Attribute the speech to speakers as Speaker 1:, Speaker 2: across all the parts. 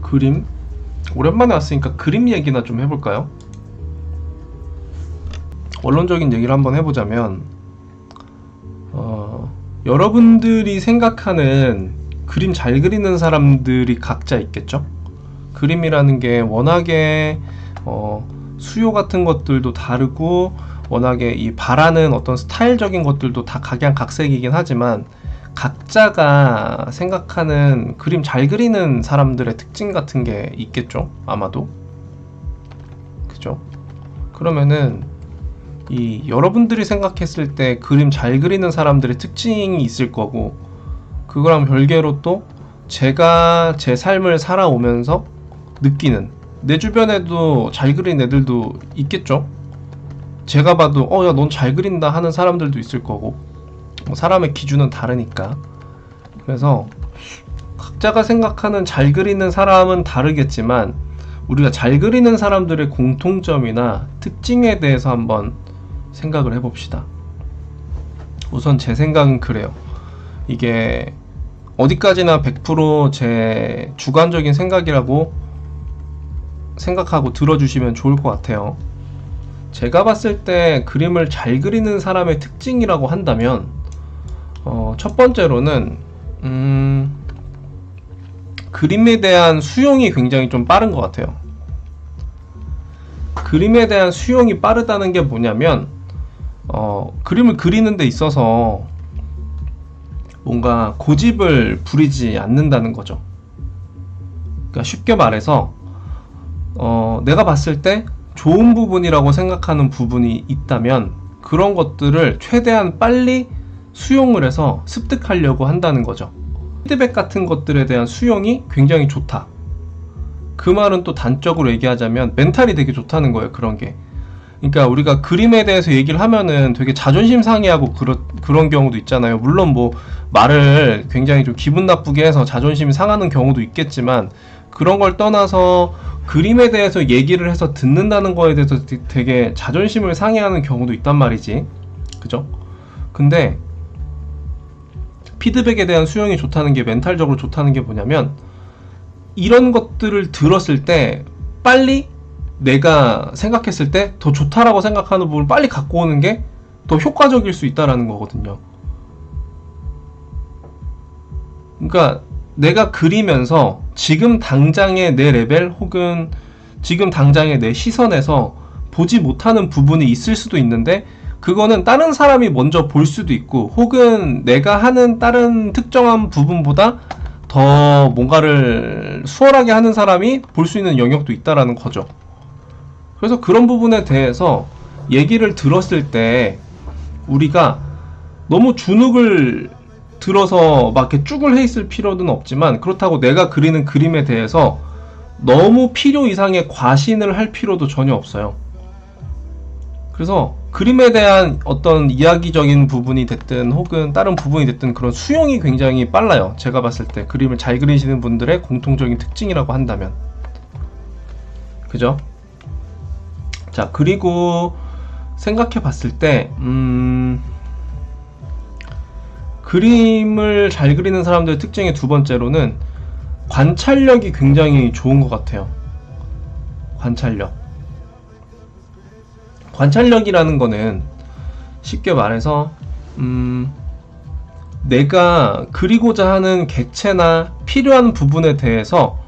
Speaker 1: 그림? 오랜만에 왔으니까 그림 얘기나 좀 해볼까요? 원론적인 얘기를 한번 해보자면 여러분들이 생각하는 그림 잘 그리는 사람들이 각자 있겠죠? 그림이라는 게 워낙에 수요 같은 것들도 다르고 워낙에 이 바라는 어떤 스타일적인 것들도 다 각양각색이긴 하지만 각자가 생각하는 그림 잘 그리는 사람들의 특징 같은 게 있겠죠? 아마도. 그죠? 그러면은 이 여러분들이 생각했을 때 그림 잘 그리는 사람들의 특징이 있을 거고, 그거랑 별개로 또 제가 제 삶을 살아오면서 느끼는, 내 주변에도 잘 그리는 애들도 있겠죠? 제가 봐도 야 넌 잘 그린다 하는 사람들도 있을 거고, 뭐 사람의 기준은 다르니까. 그래서 각자가 생각하는 잘 그리는 사람은 다르겠지만 우리가 잘 그리는 사람들의 공통점이나 특징에 대해서 한번 생각을 해봅시다. 우선 제 생각은 그래요. 이게 어디까지나 100% 제 주관적인 생각이라고 생각하고 들어주시면 좋을 것 같아요. 제가 봤을 때 그림을 잘 그리는 사람의 특징이라고 한다면 첫 번째로는 그림에 대한 수용이 굉장히 좀 빠른 것 같아요. 그림에 대한 수용이 빠르다는 게 뭐냐면 그림을 그리는 데 있어서 뭔가 고집을 부리지 않는다는 거죠. 그러니까 쉽게 말해서 내가 봤을 때 좋은 부분이라고 생각하는 부분이 있다면 그런 것들을 최대한 빨리 수용을 해서 습득하려고 한다는 거죠. 피드백 같은 것들에 대한 수용이 굉장히 좋다. 그 말은 또 단적으로 얘기하자면 멘탈이 되게 좋다는 거예요. 그런 게. 그러니까 우리가 그림에 대해서 얘기를 하면은 되게 자존심 상해하고 그런 경우도 있잖아요. 물론 뭐 말을 굉장히 좀 기분 나쁘게 해서 자존심이 상하는 경우도 있겠지만, 그런 걸 떠나서 그림에 대해서 얘기를 해서 듣는다는 거에 대해서 되게 자존심을 상해하는 경우도 있단 말이지. 그죠? 근데 피드백에 대한 수용이 좋다는 게, 멘탈적으로 좋다는 게 뭐냐면, 이런 것들을 들었을 때 빨리 내가 생각했을 때 더 좋다라고 생각하는 부분을 빨리 갖고 오는 게 더 효과적일 수 있다라는 거거든요. 그러니까 내가 그리면서 지금 당장의 내 레벨 혹은 지금 당장의 내 시선에서 보지 못하는 부분이 있을 수도 있는데, 그거는 다른 사람이 먼저 볼 수도 있고, 혹은 내가 하는 다른 특정한 부분보다 더 뭔가를 수월하게 하는 사람이 볼 수 있는 영역도 있다라는 거죠. 그래서 그런 부분에 대해서 얘기를 들었을 때 우리가 너무 주눅을 들어서 막 이렇게 쭉을 해 있을 필요는 없지만, 그렇다고 내가 그리는 그림에 대해서 너무 필요 이상의 과신을 할 필요도 전혀 없어요. 그래서 그림에 대한 어떤 이야기적인 부분이 됐든 혹은 다른 부분이 됐든 그런 수용이 굉장히 빨라요. 제가 봤을 때 그림을 잘 그리시는 분들의 공통적인 특징이라고 한다면. 그죠? 자, 그리고 생각해 봤을 때 그림을 잘 그리는 사람들의 특징의 두 번째로는 관찰력이 굉장히 좋은 것 같아요. 관찰력이라는 거는 쉽게 말해서 내가 그리고자 하는 객체나 필요한 부분에 대해서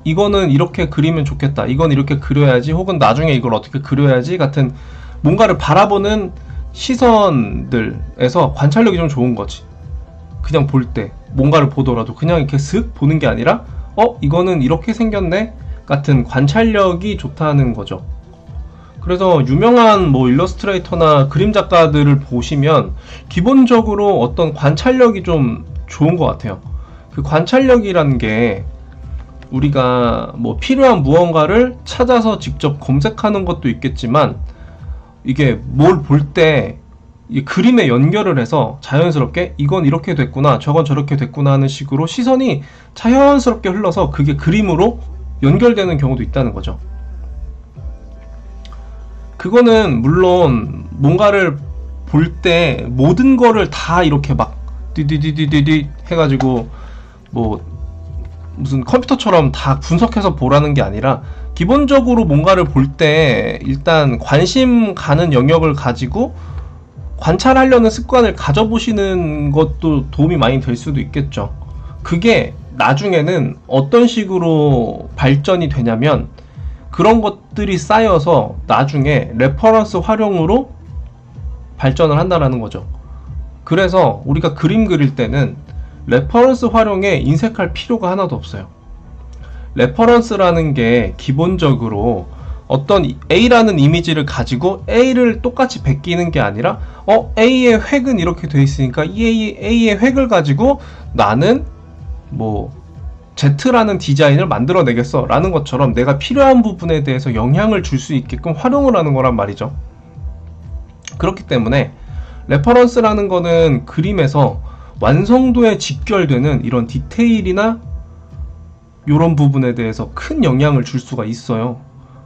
Speaker 1: 이거는 이렇게 그리면 좋겠다, 이건 이렇게 그려야지, 혹은 나중에 이걸 어떻게 그려야지 같은 뭔가를 바라보는 시선들에서 관찰력이 좀 좋은 거지. 그냥 볼 때 뭔가를 보더라도 그냥 이렇게 슥 보는 게 아니라 이거는 이렇게 생겼네 같은 관찰력이 좋다는 거죠. 그래서 유명한 뭐 일러스트레이터나 그림 작가들을 보시면 기본적으로 어떤 관찰력이 좀 좋은 것 같아요. 그 관찰력이라는 게 우리가 뭐 필요한 무언가를 찾아서 직접 검색하는 것도 있겠지만, 이게 뭘 볼 때 이 그림에 연결을 해서 자연스럽게 이건 이렇게 됐구나, 저건 저렇게 됐구나 하는 식으로 시선이 자연스럽게 흘러서 그게 그림으로 연결되는 경우도 있다는 거죠. 그거는 물론 뭔가를 볼 때 모든 거를 다 이렇게 막 디디디디디 해가지고 뭐 무슨 컴퓨터처럼 다 분석해서 보라는 게 아니라 기본적으로 뭔가를 볼 때 일단 관심 가는 영역을 가지고 관찰하려는 습관을 가져보시는 것도 도움이 많이 될 수도 있겠죠. 그게 나중에는 어떤 식으로 발전이 되냐면 그런 것들이 쌓여서 나중에 레퍼런스 활용으로 발전을 한다라는 거죠. 그래서 우리가 그림 그릴 때는 레퍼런스 활용에 인색할 필요가 하나도 없어요. 레퍼런스라는 게 기본적으로 어떤 A라는 이미지를 가지고 A를 똑같이 베끼는 게 아니라 A의 획은 이렇게 돼 있으니까 이 A의 획을 가지고 나는 뭐 Z라는 디자인을 만들어내겠어 라는 것처럼 내가 필요한 부분에 대해서 영향을 줄 수 있게끔 활용을 하는 거란 말이죠. 그렇기 때문에 레퍼런스라는 거는 그림에서 완성도에 직결되는 이런 디테일이나 이런 부분에 대해서 큰 영향을 줄 수가 있어요.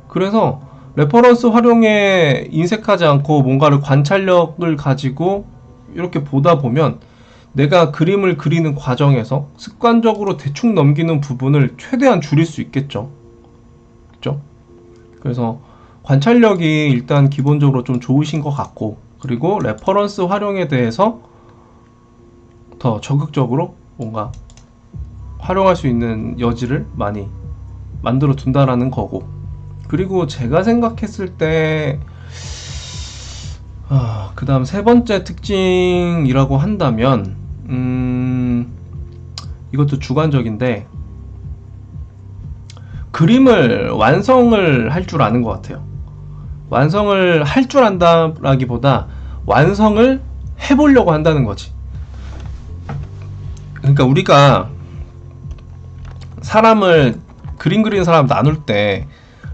Speaker 1: 그래서 레퍼런스 활용에 인색하지 않고 뭔가를 관찰력을 가지고 이렇게 보다 보면 내가 그림을 그리는 과정에서 습관적으로 대충 넘기는 부분을 최대한 줄일 수 있겠죠. 그렇죠? 그래서 관찰력이 일단 기본적으로 좀 좋으신 것 같고, 그리고 레퍼런스 활용에 대해서 더 적극적으로 뭔가 활용할 수 있는 여지를 많이 만들어 둔다라는 거고, 그리고 제가 생각했을 때 그 다음 세 번째 특징이라고 한다면 이것도 주관적인데 그림을 완성을 할 줄 아는 것 같아요. 완성을 할 줄 안다라기보다 완성을 해보려고 한다는 거지. 그러니까 우리가 사람을 그림 그리는 사람 나눌 때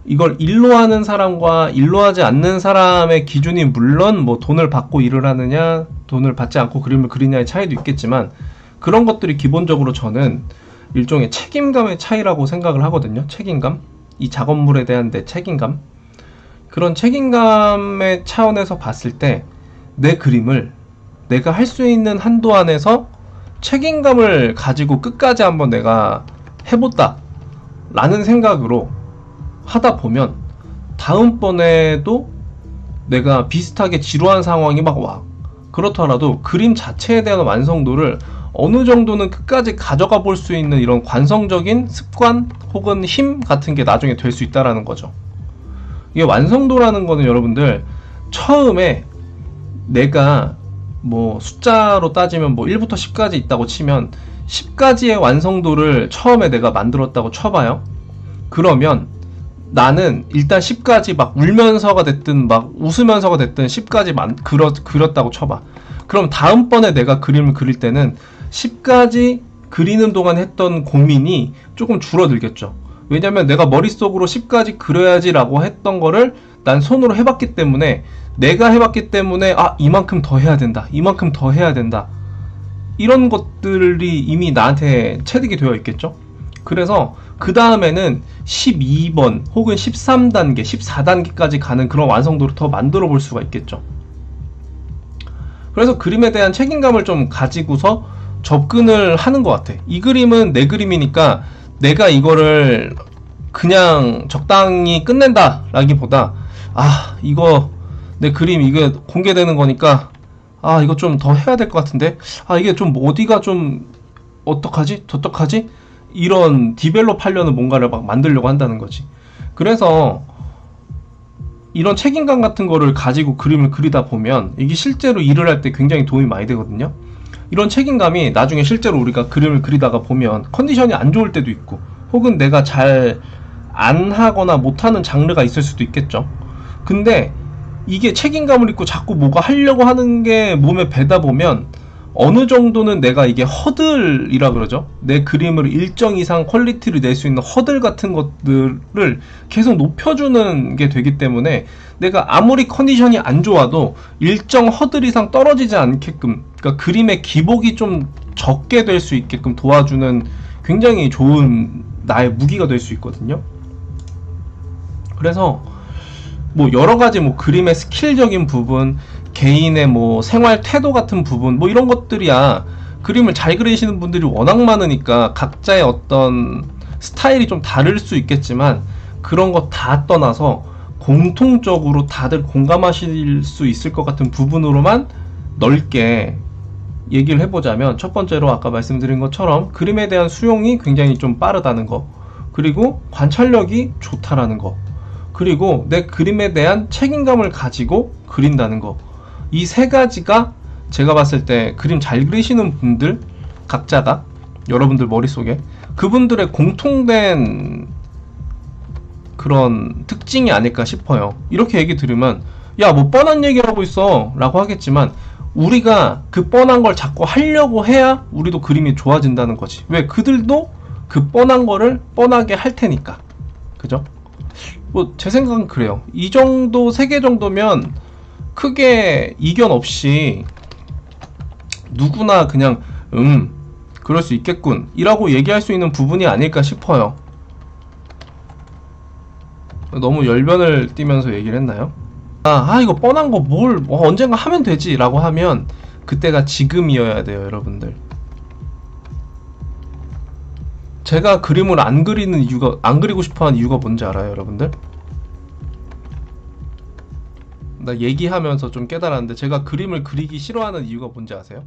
Speaker 1: 이걸 일로 하는 사람과 일로 하지 않는 사람의 기준이 물론 뭐 돈을 받고 일을 하느냐 돈을 받지 않고 그림을 그리냐의 차이도 있겠지만 그런 것들이 기본적으로 저는 일종의 책임감의 차이라고 생각을 하거든요. 책임감, 이 작업물에 대한 내 책임감, 그런 책임감의 차원에서 봤을 때 내 그림을 내가 할 수 있는 한도 안에서 책임감을 가지고 끝까지 한번 내가 해봤다 라는 생각으로 하다 보면 다음번에도 내가 비슷하게 지루한 상황이 막 와. 그렇더라도 그림 자체에 대한 완성도를 어느 정도는 끝까지 가져가 볼 수 있는 이런 관성적인 습관 혹은 힘 같은 게 나중에 될 수 있다라는 거죠. 이게 완성도라는 거는 여러분들 처음에 내가 뭐 숫자로 따지면 뭐 1부터 10까지 있다고 치면 10가지의 완성도를 처음에 내가 만들었다고 쳐봐요. 그러면 나는 일단 10가지 막 울면서가 됐든 막 웃으면서가 됐든 10가지 그렸다고 쳐봐. 그럼 다음번에 내가 그림을 그릴 때는 10가지 그리는 동안 했던 고민이 조금 줄어들겠죠. 왜냐면 내가 머릿속으로 10가지 그려야지 라고 했던 거를 난 손으로 해봤기 때문에 내가 해봤기 때문에 이만큼 더 해야 된다, 이만큼 더 해야 된다, 이런 것들이 이미 나한테 체득이 되어 있겠죠. 그래서 그 다음에는 12번 혹은 13단계, 14단계까지 가는 그런 완성도를 더 만들어 볼 수가 있겠죠. 그래서 그림에 대한 책임감을 좀 가지고서 접근을 하는 것 같아. 이 그림은 내 그림이니까 내가 이거를 그냥 적당히 끝낸다 라기보다 이거 내 그림 이게 공개되는 거니까 이거 좀 더 해야 될 것 같은데 이게 좀 어디가 좀 어떡하지? 저떡하지? 이런 디벨롭 하려는 뭔가를 막 만들려고 한다는 거지. 그래서 이런 책임감 같은 거를 가지고 그림을 그리다 보면 이게 실제로 일을 할 때 굉장히 도움이 많이 되거든요. 이런 책임감이 나중에 실제로 우리가 그림을 그리다가 보면 컨디션이 안 좋을 때도 있고 혹은 내가 잘 안 하거나 못하는 장르가 있을 수도 있겠죠. 근데 이게 책임감을 잊고 자꾸 뭐가 하려고 하는 게 몸에 배다 보면 어느 정도는 내가 이게 허들이라 그러죠. 내 그림을 일정 이상 퀄리티를 낼 수 있는 허들 같은 것들을 계속 높여주는 게 되기 때문에 내가 아무리 컨디션이 안 좋아도 일정 허들 이상 떨어지지 않게끔, 그러니까 그림의 기복이 좀 적게 될 수 있게끔 도와주는 굉장히 좋은 나의 무기가 될 수 있거든요. 그래서 뭐 여러가지 뭐 그림의 스킬적인 부분, 개인의 뭐 생활 태도 같은 부분, 뭐 이런 것들이야 그림을 잘 그리시는 분들이 워낙 많으니까 각자의 어떤 스타일이 좀 다를 수 있겠지만 그런 거 다 떠나서 공통적으로 다들 공감하실 수 있을 것 같은 부분으로만 넓게 얘기를 해보자면, 첫 번째로 아까 말씀드린 것처럼 그림에 대한 수용이 굉장히 좀 빠르다는 거, 그리고 관찰력이 좋다라는 거, 그리고 내 그림에 대한 책임감을 가지고 그린다는 거, 이 세 가지가 제가 봤을 때 그림 잘 그리시는 분들 각자가 여러분들 머릿속에 그분들의 공통된 그런 특징이 아닐까 싶어요. 이렇게 얘기 들으면 야, 뭐 뻔한 얘기 하고 있어 라고 하겠지만, 우리가 그 뻔한 걸 자꾸 하려고 해야 우리도 그림이 좋아진다는 거지. 왜? 그들도 그 뻔한 거를 뻔하게 할 테니까. 그죠? 뭐 제 생각은 그래요. 이 정도, 3개 정도면 크게 이견 없이 누구나 그냥 그럴 수 있겠군 이라고 얘기할 수 있는 부분이 아닐까 싶어요. 너무 열변을 띠면서 얘기를 했나요? 이거 뻔한 거 뭐 언젠가 하면 되지 라고 하면 그때가 지금이어야 돼요, 여러분들. 제가 그림을 안 그리고 싶어 하는 이유가 뭔지 알아요, 여러분들? 나 얘기하면서 좀 깨달았는데, 제가 그림을 그리기 싫어하는 이유가 뭔지 아세요?